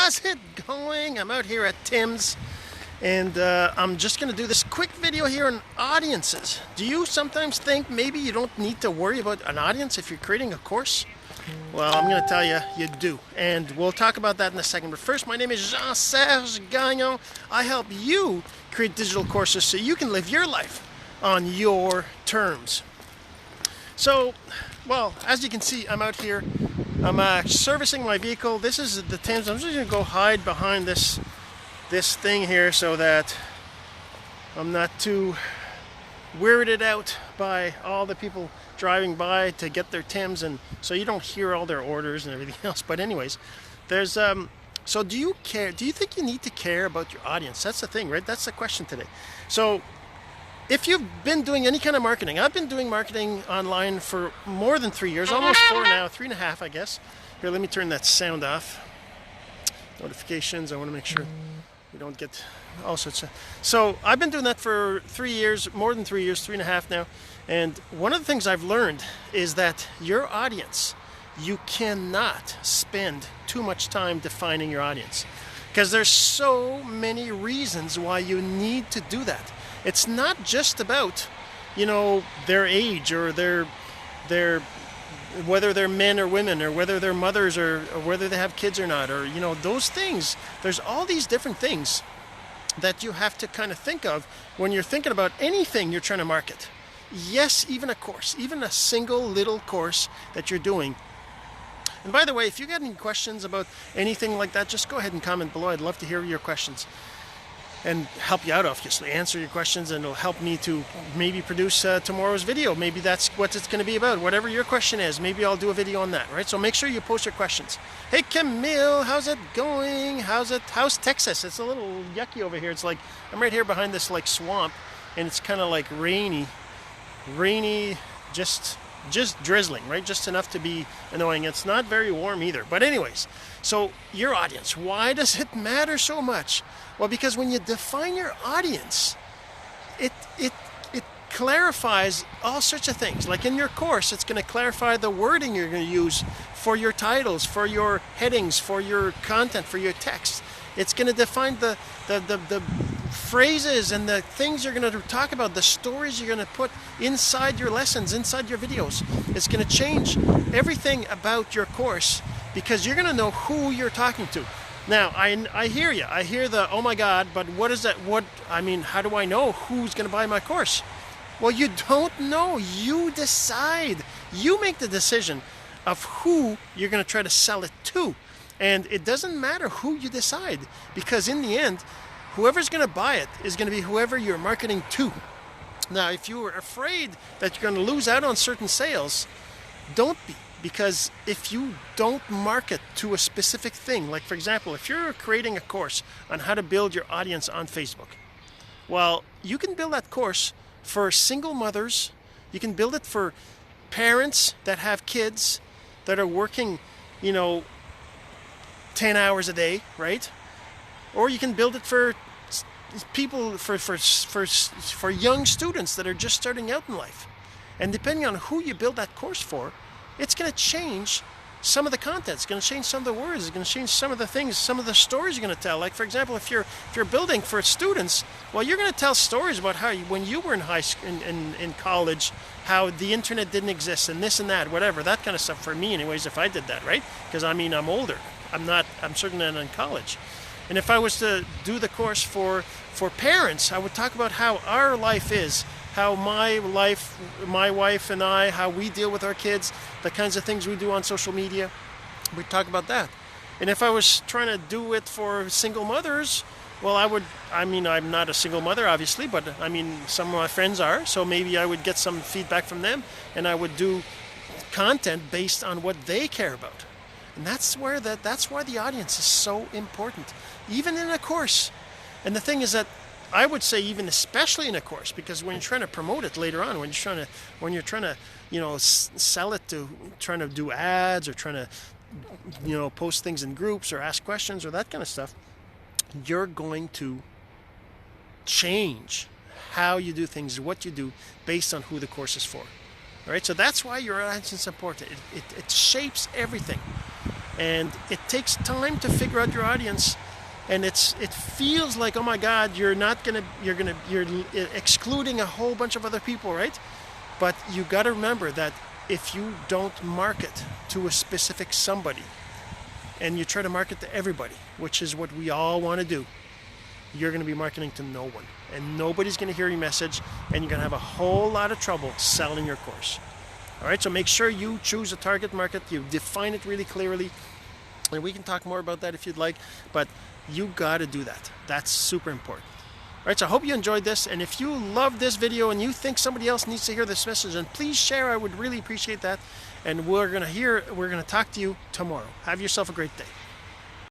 how's it going? I'm out here at Tim's, and I'm just going to do this quick video here on audiences. Do you sometimes think maybe you don't need to worry about an audience if you're creating a course? Well, I'm going to tell you, you do. And we'll talk about that in a second. But first, my name is Jean-Serge Gagnon. I help you create digital courses so you can live your life on your terms. So, well, as you can see, I'm out here. I'm servicing my vehicle. This is the Thames. I'm just going to go hide behind this thing here so that I'm not too weirded out by all the people driving by to get their Tims, and so you don't hear all their orders and everything else. But anyways, there's so do you care? Do you think you need to care about your audience? That's the thing, right? That's the question today. So if you've been doing any kind of marketing, I've been doing marketing online for more than 3 years, almost 4 now, 3.5, I guess. Here, let me turn that sound off. Notifications, I want to make sure we don't get all sorts of... So I've been doing that for 3 years, more than 3 years, 3.5 now. And one of the things I've learned is that your audience, you cannot spend too much time defining your audience, because there's so many reasons why you need to do that. It's not just about, you know, their age or their whether they're men or women, or whether they're mothers, or whether they have kids or not, or, you know, those things. There's all these different things that you have to kind of think of when you're thinking about anything you're trying to market. Yes, even a course, even a single little course that you're doing. And by the way, if you got any questions about anything like that, just go ahead and comment below. I'd love to hear your questions and help you out, obviously, answer your questions, and it'll help me to maybe produce tomorrow's video. Maybe that's what it's going to be about. Whatever your question is, maybe I'll do a video on that, right? So make sure you post your questions. Hey, Camille, how's it going? How's Texas? It's a little yucky over here. It's like, I'm right here behind this like swamp, and it's kind of like rainy, just drizzling, right? Just enough to be annoying. It's not very warm either. But anyways, so your audience, why does it matter so much? Well, because when you define your audience, it clarifies all sorts of things. Like in your course, it's going to clarify the wording you're going to use for your titles, for your headings, for your content, for your text. It's going to define the phrases and the things you're going to talk about, the stories you're going to put inside your lessons, inside your videos. It's going to change everything about your course, because you're going to know who you're talking to. Now, I hear you. I hear the, oh my God, but what is that? How do I know who's going to buy my course? Well, you don't know. You decide. You make the decision of who you're going to try to sell it to. And it doesn't matter who you decide, because in the end, whoever's going to buy it is going to be whoever you're marketing to. Now, if you are afraid that you're going to lose out on certain sales, don't be. Because if you don't market to a specific thing, like for example, if you're creating a course on how to build your audience on Facebook, well, you can build that course for single mothers. You can build it for parents that have kids that are working, 10 hours a day, right? Or you can build it for people, for young students that are just starting out in life. And depending on who you build that course for, it's going to change some of the content. It's going to change some of the words. It's going to change some of the things, some of the stories you're going to tell. Like, for example, if you're building for students, well, you're going to tell stories about how when you were in high school, in college, how the internet didn't exist, and this and that, whatever, that kind of stuff. For me, anyways, if I did that, right? Because I'm older. I'm certainly not in college. And if I was to do the course for parents, I would talk about how our life is, how my wife and I, how we deal with our kids, the kinds of things we do on social media. We'd talk about that. And if I was trying to do it for single mothers, well, I'm not a single mother, obviously, but some of my friends are, so maybe I would get some feedback from them, and I would do content based on what they care about. And that's why the audience is so important, even in a course. And the thing is that I would say even especially in a course, because when you're trying to promote it later on, when you're trying to sell it, to trying to do ads, or trying to post things in groups or ask questions or that kind of stuff, you're going to change how you do things, what you do, based on who the course is for. All right, so that's why your audience is important. It shapes everything. And it takes time to figure out your audience, and it feels like, oh my God, you're excluding a whole bunch of other people, right? But you got to remember that if you don't market to a specific somebody and you try to market to everybody, which is what we all want to do, you're going to be marketing to no one, and nobody's going to hear your message, and you're going to have a whole lot of trouble selling your course. All right, so make sure you choose a target market, you define it really clearly, and we can talk more about that if you'd like, but you got to do that. That's super important. All right, so I hope you enjoyed this, and if you love this video and you think somebody else needs to hear this message, then please share. I would really appreciate that, and we're going to talk to you tomorrow. Have yourself a great day.